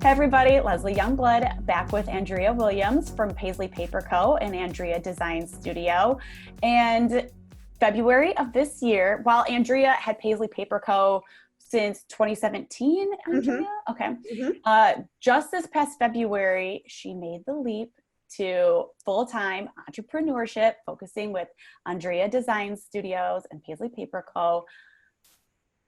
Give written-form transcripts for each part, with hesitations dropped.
Hey everybody, Leslie Youngblood back with Andrea Williams from Paisley Paper Co. and Andrea Designs Studio. And February of this year, while Andrea had Paisley Paper Co. since 2017, Andrea? Mm-hmm. Okay. Mm-hmm. Just this past February, she made the leap to full-time entrepreneurship, focusing with Andrea Designs Studios and Paisley Paper Co.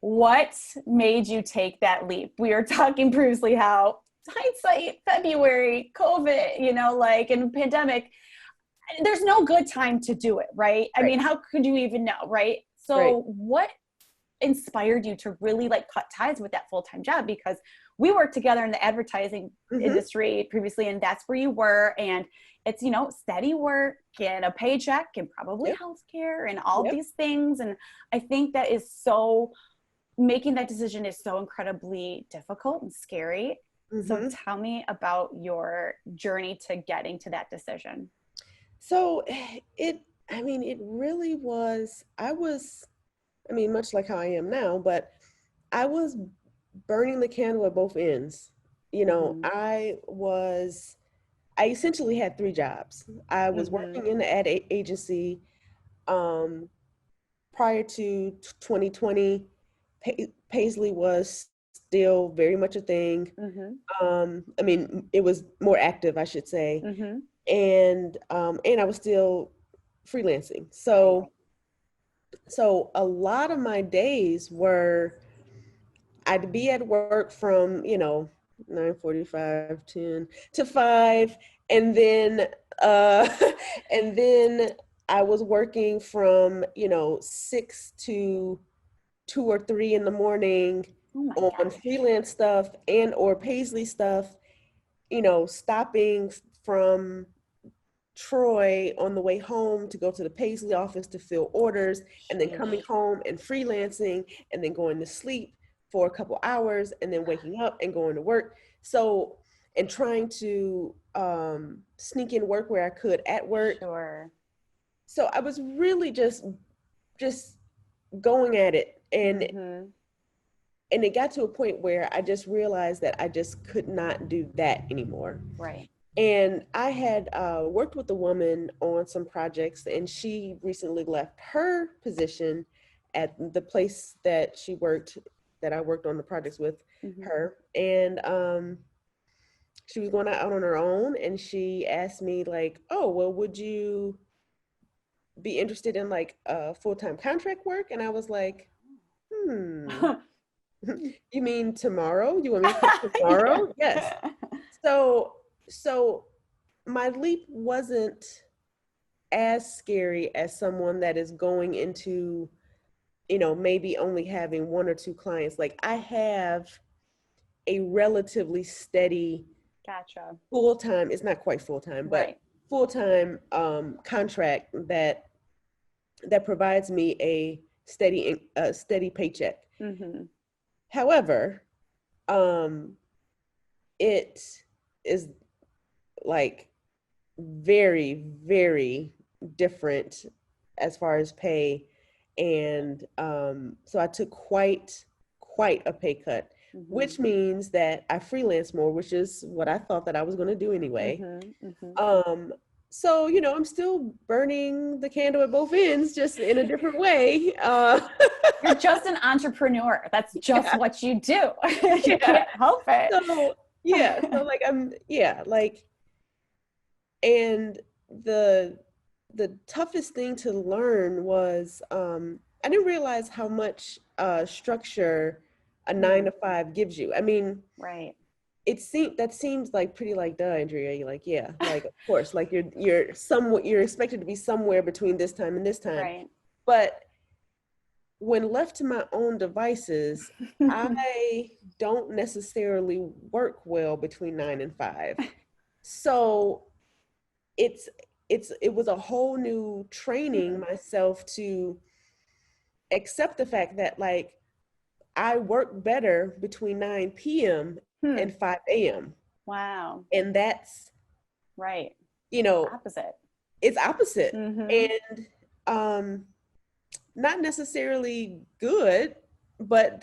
What made you take that leap? We were talking previously how hindsight, February, COVID, and pandemic, there's no good time to do it, right? I mean, how could you even know, right? Right. So what inspired you to really cut ties with that full-time job? Because we worked together in the advertising Mm-hmm. industry previously, and that's where you were. And it's, steady work and a paycheck and probably Yep. healthcare and all Yep. these things. And I think that is so, making that decision is so incredibly difficult and scary. So Mm-hmm. tell me about your journey to getting to that decision. So it really was, much like how I am now, but I was burning the candle at both ends. Mm-hmm. I essentially had three jobs. I was Mm-hmm. working in the agency, um, prior to 2020. Paisley was still very much a thing. Mm-hmm. It was more active, I should say, Mm-hmm. and I was still freelancing. Right. So a lot of my days were, I'd be at work from 9:45, 10 to 5, and then uh and then I was working from 6 to 2 or 3 in the morning Oh my on gosh. freelance stuff and or Paisley stuff, stopping from Troy on the way home to go to the Paisley office to fill orders, and then coming Sheesh. home and freelancing, and then going to sleep for a couple hours, and then waking up and going to work. So, and trying to sneak in work where I could at work. Sure. So I was really just going at it, Mm-hmm. and it got to a point where I just realized that I just could not do that anymore. Right. And I had worked with a woman on some projects, and she recently left her position at the place that that I worked on the projects with Mm-hmm. her. And she was going out on her own, and she asked me, like, oh, well, would you be interested in like full-time contract work? And I was like, hmm, you mean tomorrow? You want me to come Yeah. tomorrow? Yes. So, so my leap wasn't as scary as someone that is going into, maybe only having one or two clients. Like, I have a relatively steady Gotcha. full-time, it's not quite full-time, but Right. full-time contract that provides me a steady paycheck. Mm-hmm. However, um, it is like very, very different as far as pay. And so I took quite a pay cut, Mm-hmm. which means that I freelance more, which is what I thought that I was going to do anyway. Mm-hmm. Mm-hmm. Um, so, I'm still burning the candle at both ends, just in a different way. You're just an entrepreneur. That's just Yeah, what you do. You yeah. can't help it. So, yeah. So, like, and the the toughest thing to learn was, I didn't realize how much structure a nine Mm, to five gives you. I mean, right. that seems like pretty like, duh, Andrea. You're like, yeah, like, of course, like you're expected to be somewhere between this time and this time. Right. But when left to my own devices, I don't necessarily work well between 9 and 5. So it's it was a whole new training myself to accept the fact that, like, I work better between 9 p.m. Hmm. and 5 a.m. Wow. And that's, Right. you It's know, opposite. it's opposite. Mm-hmm. And not necessarily good, but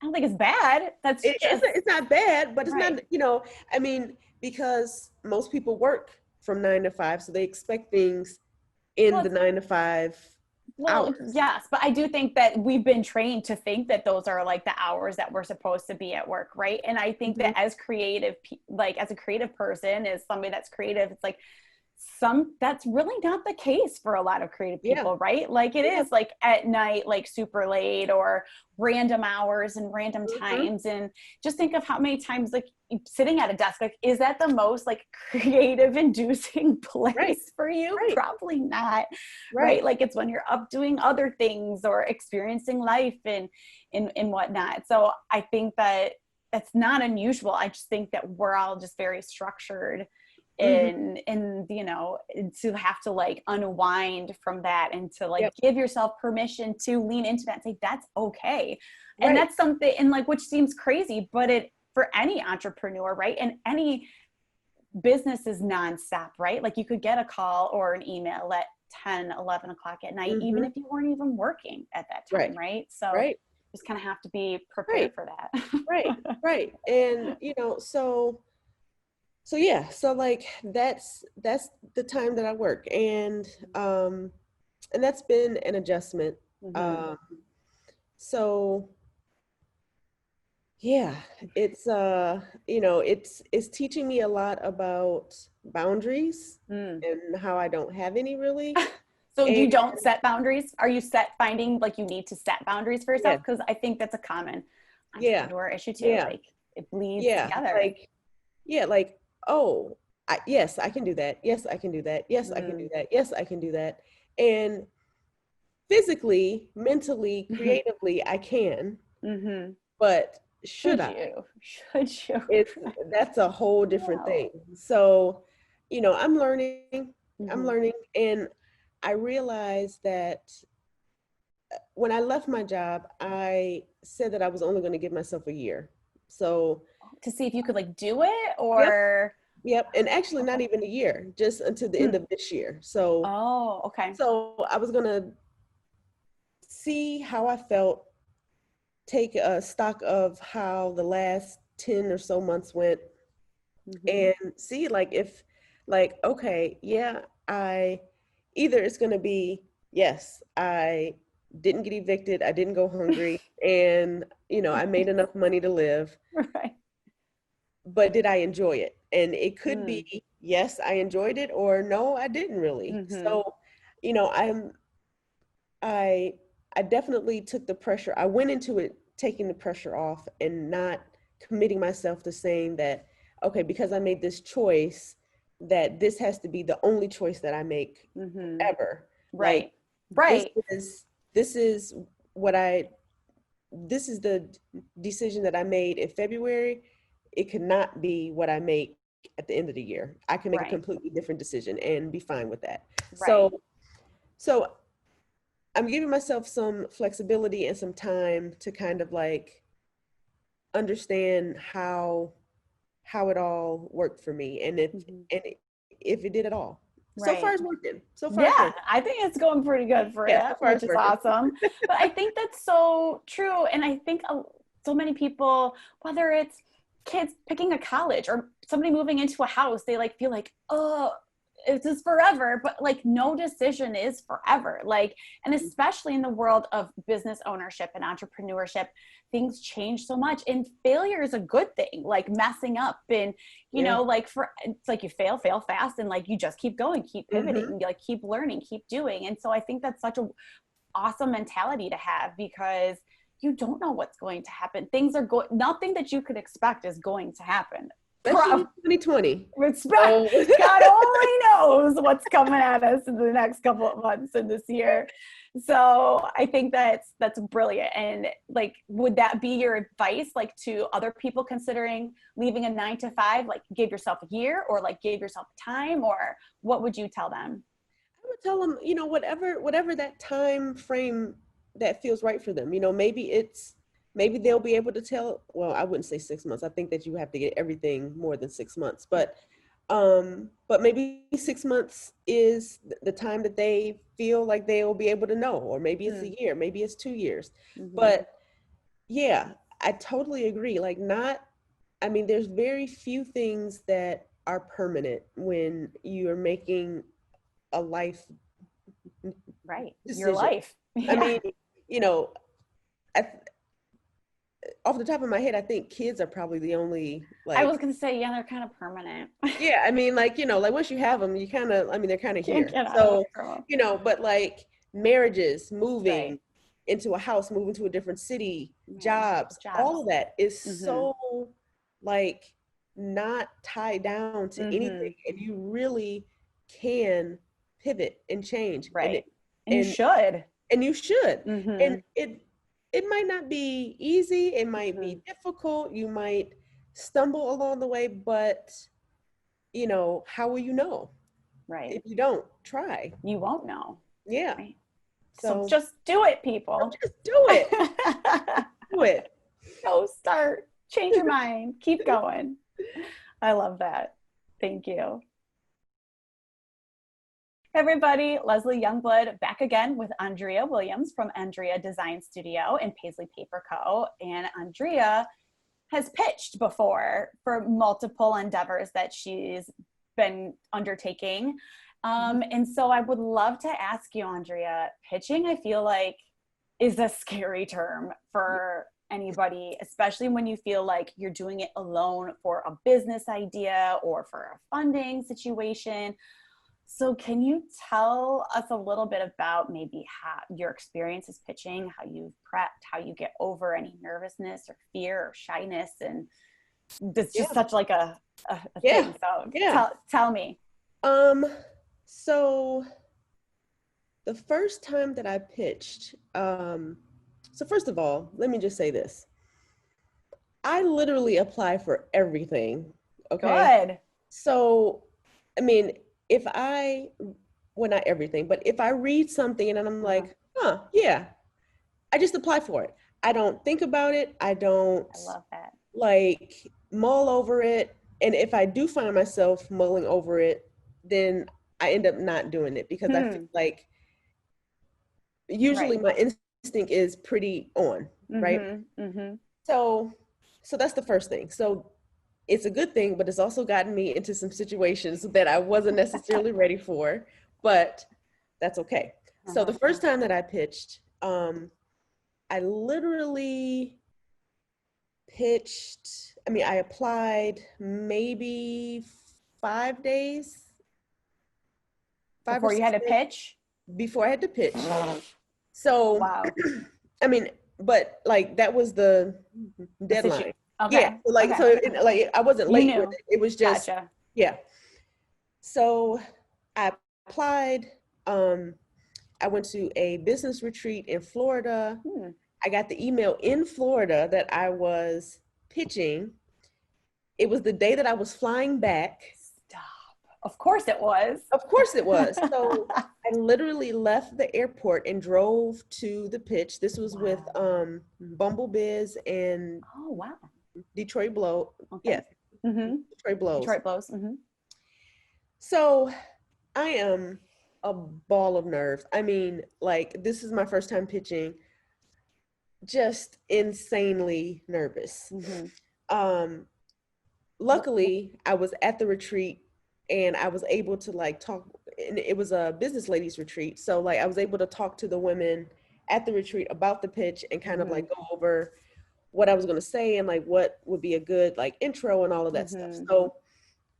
I don't think it's bad. That's just It's not bad, but it's right. not, you know, I mean, because most people work from 9 to 5, so they expect things in Well, the 9 to 5 well, hours. yes, but I do think that we've been trained to think that those are like the hours that we're supposed to be at work, right? And I think Mhm. that as like as a creative person, as somebody that's creative, it's like that's really not the case for a lot of creative Yeah. people, right? Like it Yeah. is like at night, like super late or random hours and random Hmm. times. And just think of how many times like sitting at a desk, like is that the most like creative inducing Right. place for you? Right. Probably not, right? Right. Like it's when you're up doing other things or experiencing life and whatnot. So I think that that's not unusual. I just think that we're all just very structured Hmm. and you know, to have to like unwind from that and to like Yep. give yourself permission to lean into that and say that's okay. And Right. that's something, and like, which seems crazy, but it for any entrepreneur, right? And any business is nonstop, right? Like you could get a call or an email at 10, 11 o'clock at night, even Hmm. if you weren't even working at that Right. time, right? So Right. just kind of have to be prepared Right. for that. Right. Right. And, you know, so yeah, so like that's the time that I work. And that's been an adjustment. Hmm. Um, so yeah, it's you know, it's teaching me a lot about boundaries Mm. and how I don't have any really. So And you don't set boundaries? Are you finding like you need to set boundaries for yourself? yeah, Because I think that's a common yeah, entrepreneur issue too. yeah, Like it bleeds yeah, together. like, oh, yes, I can do that. Yes, I can do that. Yes, I can do Mm. that. Yes, I can do that. And physically, mentally, Hmm. creatively, I can, Hmm. but should Should I? you? Should you? It's That's a whole different thing. No. So, you know, I'm Hmm. learning, and I realized that when I left my job, I said that I was only going to give myself a year. So, To see if you could like do it yep, or yep, and actually not okay. even a year, just until the end Hmm. of this year. So, Oh, okay. I was going to see how I felt, take a stock of how the last 10 or so months went, Hmm. and see like if like okay, yeah, I either it's going to be yes, I didn't get evicted, I didn't go hungry, and you know, I made enough money to live, Right. but did I enjoy it? And it could Mm. be yes, I enjoyed it, or no, I didn't really. Hmm. So, you know, I I definitely took the pressure. I went into it taking the pressure off and not committing myself to saying that, okay, because I made this choice, that this has to be the only choice that I make Hmm. forever. Like Right. this Right. is this is what I this is the decision that I made in February. It cannot be what I make at the end of the year. I can make a Right. completely different decision and be fine with that. Right. So I'm giving myself some flexibility and some time to kind of like understand how it all worked for me, and Hmm. if it did at all. So far Right. it's working. So far it's Yeah, working. I think it's going pretty good for Yeah, you, so far which it's is working. awesome. But I think that's so true. And I think so many people, whether it's kids picking a college or somebody moving into a house, they like feel like, oh, it's just forever. But like no decision is forever. Like, and especially in the world of business ownership and entrepreneurship, things change so much. And failure is a good thing, like messing up and you Yeah. know, like for it's like you fail fast and like you just keep going, keep Mm-hmm. pivoting, like keep learning, keep doing. And so I think that's such a awesome mentality to have because you don't know what's going to happen. Things are going, nothing that you could expect is going to happen. Especially in 2020. Respect. So God only knows what's coming at us in the next couple of months in this year. So I think that's brilliant. And like, would that be your advice, like to other people considering leaving a 9 to 5? Like, give yourself a year, or like give yourself time, or what would you tell them? I would tell them, you know, whatever that time frame that feels right for them. You know, maybe they'll be able to tell. Well, I wouldn't say 6 months. I think that you have to get everything more than 6 months. But maybe 6 months is the time that they feel like they will be able to know, or maybe it's Hmm. a year, maybe it's 2 years. Mm-hmm. But yeah, I totally agree. Like I mean, there's very few things that are permanent when you're making a life Right. Your decision. life. I Yeah. mean, you know, I, off the top of my head, I think kids are probably the only I was like, going to say, yeah, they're kind of permanent. yeah, I mean, like, like once you have them, you kind of, I mean, they're kind of Can't here. get out of So, them. but like marriages, Right. moving into a house, moving to a different city, Right. jobs, Jobs. all of that is Mm-hmm. so like not tied down to Mm-hmm. anything. And you really can pivot and change. Right. And you And should. and you should. Mm-hmm. And it might not be easy, it might Mm-hmm. be difficult, you might stumble along the way, but how will you know Right. if you don't try? You won't know. Yeah. Right. So So just do it, people. just do it. Do it. Go start. Change your mind. Keep going. I love that. Thank you. Hey everybody, Leslie Youngblood back again with Andrea Williams from Andrea Designs Studio and Paisley Paper Co. And Andrea has pitched before for multiple endeavors that she's been undertaking. And so I would love to ask you, Andrea, pitching, I feel like, is a scary term for anybody, especially when you feel like you're doing it alone for a business idea or for a funding situation. So can you tell us a little bit about maybe how your experiences pitching, how you've prepped, how you get over any nervousness or fear or shyness? And it's just Yeah. such like a Yeah. thing. So Yeah. tell me. So the first time that I pitched, so first of all, let me just say this. I literally apply for everything. Okay. Good. So, I mean, well, not everything, but if I read something and I'm Uh-huh. like, yeah, I just apply for it. I don't think about it. I don't I love that. like mull over it. And if I do find myself mulling over it, then I end up not doing it because I feel like usually Right. my instinct is pretty on, right? Mm-hmm. Mm-hmm. So, so that's the first thing. So it's a good thing, but it's also gotten me into some situations that I wasn't necessarily ready for, but that's okay. So the Uh-huh. first time that I pitched, I literally I applied maybe 5 days, five or Before you had six to days pitch? before I had to pitch. So, Wow. I mean, but like that was the The deadline. situation. Yeah. Okay. So like, Okay. like I wasn't You late with knew. it. It was just, Gotcha. yeah. So I applied. Um, I went to a business retreat in Florida. Hmm. I got the email in Florida that I was pitching. It was the day that I was flying back. Stop. Of course it was. Of course it was. So I literally left the airport and drove to the pitch. This was with Wow. Bumblebiz and Oh, wow. Detroit Blow. Okay. Yes, Mm-hmm. Detroit Blows. Detroit blows. Mm-hmm. So I am a ball of nerves. I mean, like, this is my first time pitching, just insanely nervous. Mm-hmm. Um, Luckily, I was at the retreat and I was able to like talk, and it was a business ladies retreat. So like I was able to talk to the women at the retreat about the pitch and kind of Mm-hmm. like go over what I was going to say and like what would be a good like intro and all of that stuff. Mm-hmm. So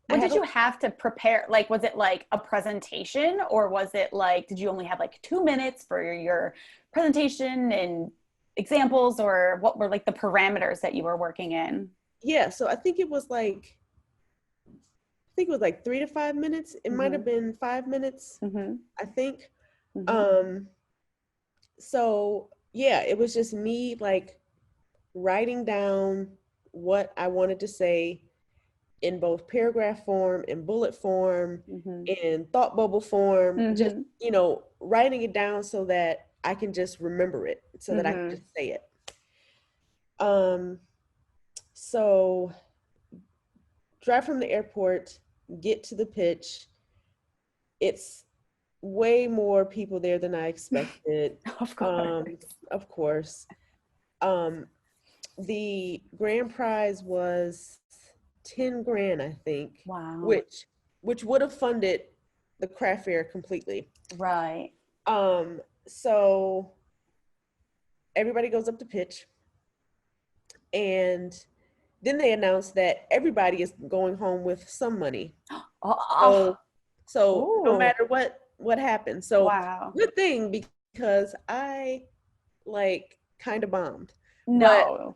I What had did you have to prepare? Like, was it like a presentation or was it like, did you only have like 2 minutes for your presentation and examples, or what were like the parameters that you were working in? yeah, so I think it was like 3 to 5 minutes. It might Mm-hmm. have been 5 minutes, Mm-hmm. I think. Mm-hmm. Um, so yeah, it was just me like writing down what I wanted to say in both paragraph form and bullet form Mm-hmm. in thought bubble form, just, Mm-hmm. writing it down so that I can just remember it, so that I can Mm-hmm. just say it. Um, so drive from the airport, get to the pitch. It's way more people there than I expected. Of course. Of course. Um, the grand prize was 10 grand, I think, Wow. which would have funded the craft fair completely. Right. So everybody goes up to pitch, and then they announced that everybody is going home with some money. Oh, So no oh. matter what happens. So Wow. good thing, because I like kind of bombed. But No.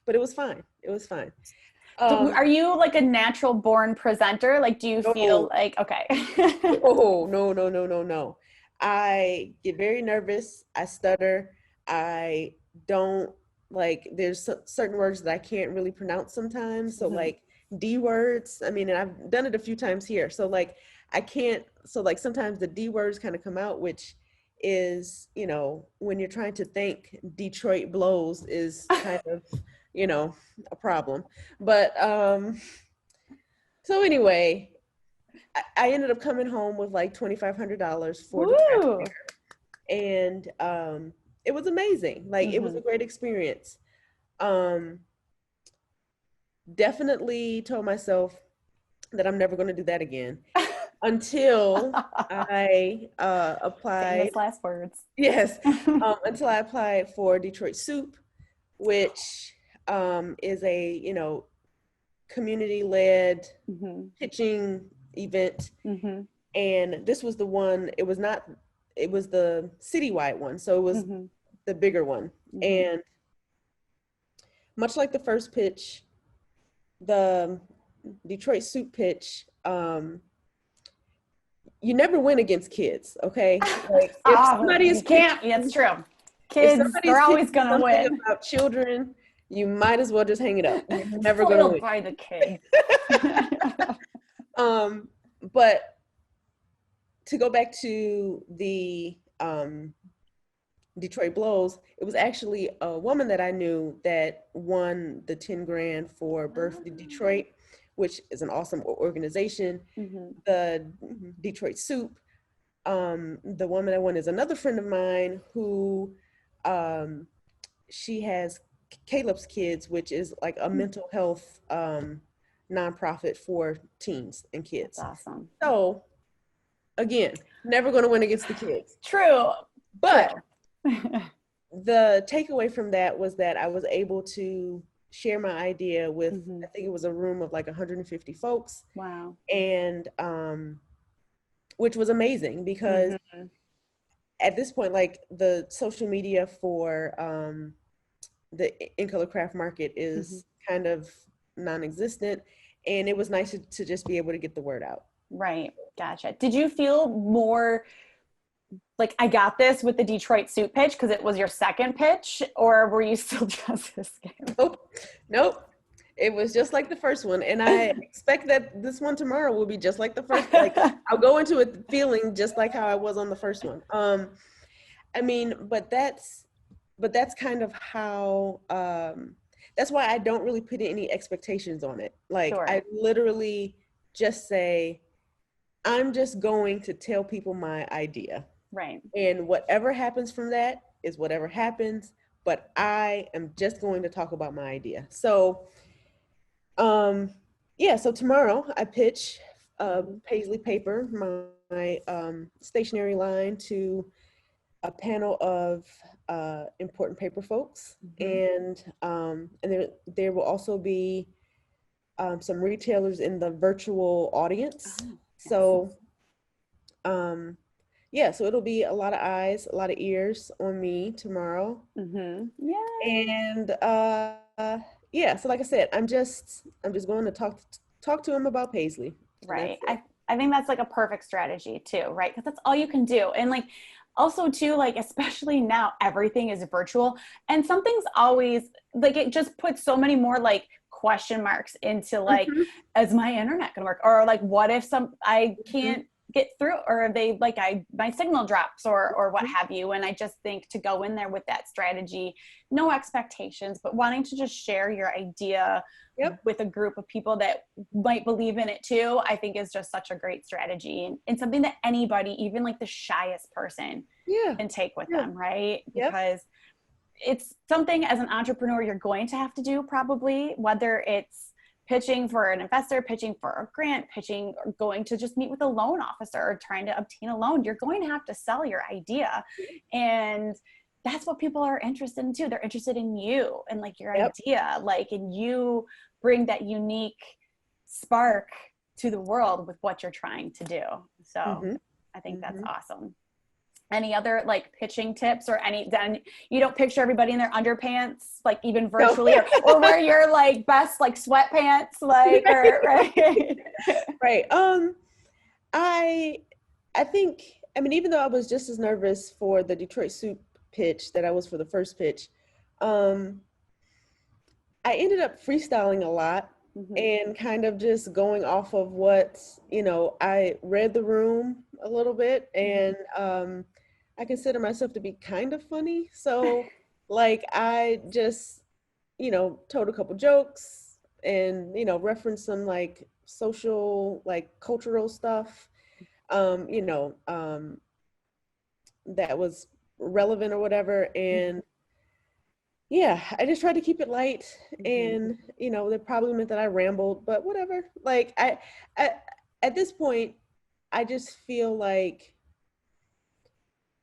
but it was fine. It was fine. Are you like a natural born presenter? Like, do you feel No, like, okay. no. I get very nervous. I stutter. I don't like, there's certain words that I can't really pronounce sometimes. So Mhm. like D words, I mean, and I've done it a few times here. So like I can't, so like sometimes the D words kind of come out, which is, when you're trying to think Detroit blows is kind of, a problem. But so anyway, I ended up coming home with like $2,500 for the craft Woo. fair, and it was amazing. Like it was Hmm. a great experience. Um, Definitely told myself that I'm never going to do that again until I applied. Famous last words. Yes, until I applied for Detroit Soup, which is a community-led Hmm. pitching event. Hmm. And this was the one, it was not, it was the citywide one, so it was Hmm. the bigger one. Hmm. And much like the first pitch, the Detroit Soup pitch, you never win against kids, okay? Like if Oh, somebody is you can't. That's pitching, true. if Kids, somebody they're is always pitching gonna something win. about children, you might as well just hang it up. You're never gonna Spoiled win. by the kids. Um, but to go back to the Detroit Blows, it was actually a woman that I knew that won the 10 grand for Birth to Detroit, which is an awesome organization. Hmm. The Detroit Soup, the woman that won is another friend of mine who she has Caleb's Kids, which is like a mental health nonprofit for teens and That's kids. awesome. So again, never going to win against the kids. True. But True. the takeaway from that was that I was able to share my idea with, Hmm. I think it was a room of like 150 folks, Wow. and which was amazing because Hmm. at this point, like the social media for the In Color Craft Market Hmm. is kind of non-existent, and it was nice to just be able to get the word out. Right. Gotcha. Did you feel more like I got this with the Detroit Soup pitch because it was your second pitch, or were you still just as scared? Nope. It was just like the first one, and I expect that this one tomorrow will be just like the first. Like I'll go into it feeling just like how I was on the first one. I mean, but that's kind of how. That's why I don't really put any expectations on it. Like Sure. I literally just say, I'm just going to tell people my idea. Right. And whatever happens from that is whatever happens, but I am just going to talk about my idea. So, yeah, so tomorrow I pitch Paisley Paper, my stationery line, to a panel of important paper folks. Mm-hmm. And there will also be some retailers in the virtual audience. Oh, So, um, yeah, so it'll be a lot of eyes, a lot of ears on me tomorrow. mm-hmm. Yay. And yeah, so like I said, I'm just going to talk to him about Paisley. And that's Right. it. I think that's like a perfect strategy too, right? Because that's all you can do. And like also too, like especially now everything is virtual and something's always like it just puts so many more like question marks into like, Mhm, is my internet gonna work? Or like what if I mhm, can't get through or they like my signal drops or what mhm. have you. And I just think to go in there with that strategy, no expectations, but wanting to just share your idea Yep. with a group of people that might believe in it too, I think is just such a great strategy and something that anybody, even like the shyest person, Yeah. can take with Yeah. them, right? Yep. Because it's something as an entrepreneur you're going to have to do, probably, whether it's pitching for an investor, pitching for a grant, pitching, or going to just meet with a loan officer or trying to obtain a loan. You're going to have to sell your idea. And that's what people are interested in too. They're interested in you and like your idea, like, and you bring that unique spark to the world with what you're trying to do. So I think that's awesome. Any other like pitching tips or then you don't picture everybody in their underpants, like even virtually, or wear your like best like sweatpants, like, or, right? Right. I think, I mean, even though I was just as nervous for the Detroit Soup pitch that I was for the first pitch, I ended up freestyling a lot and kind of just going off of what, I read the room a little bit, and I consider myself to be kind of funny. So like I just, told a couple jokes and, referenced some like social, like cultural stuff, that was relevant or whatever. And yeah, I just tried to keep it light, and, that probably meant that I rambled, but whatever. Like I at this point, I just feel like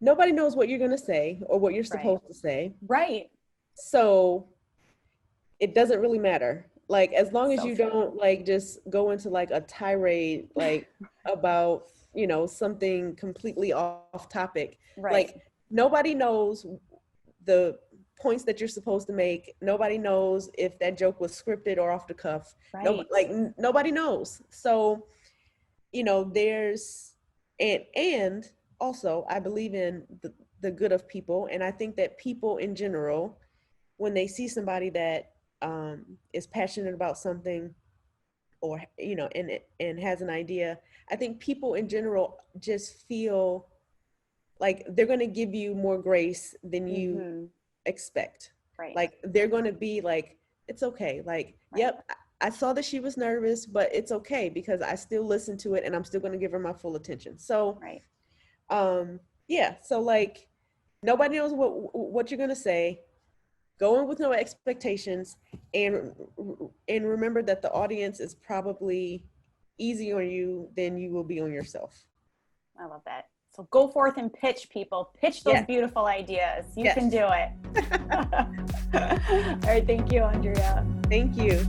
nobody knows what you're going to say or what you're supposed to say. Right. So it doesn't really matter. Like, as long as you don't like just go into like a tirade, like about, something completely off topic. Right. Like, nobody knows the points that you're supposed to make. Nobody knows if that joke was scripted or off the cuff. Right. Nobody knows. So, there's, and also, I believe in the good of people. And I think that people in general, when they see somebody that is passionate about something, or, and has an idea, I think people in general just feel like they're going to give you more grace than you expect. Right. Like, they're going to be like, it's okay. Like, yep, I saw that she was nervous, but it's okay because I still listened to it and I'm still going to give her my full attention. So, yeah, so like nobody knows what you're gonna say. Go in with no expectations, and remember that the audience is probably easier on you than you will be on yourself. I love that. So go forth and pitch, people. Pitch those beautiful ideas. You can do it. All right, thank you, Andrea. Thank you.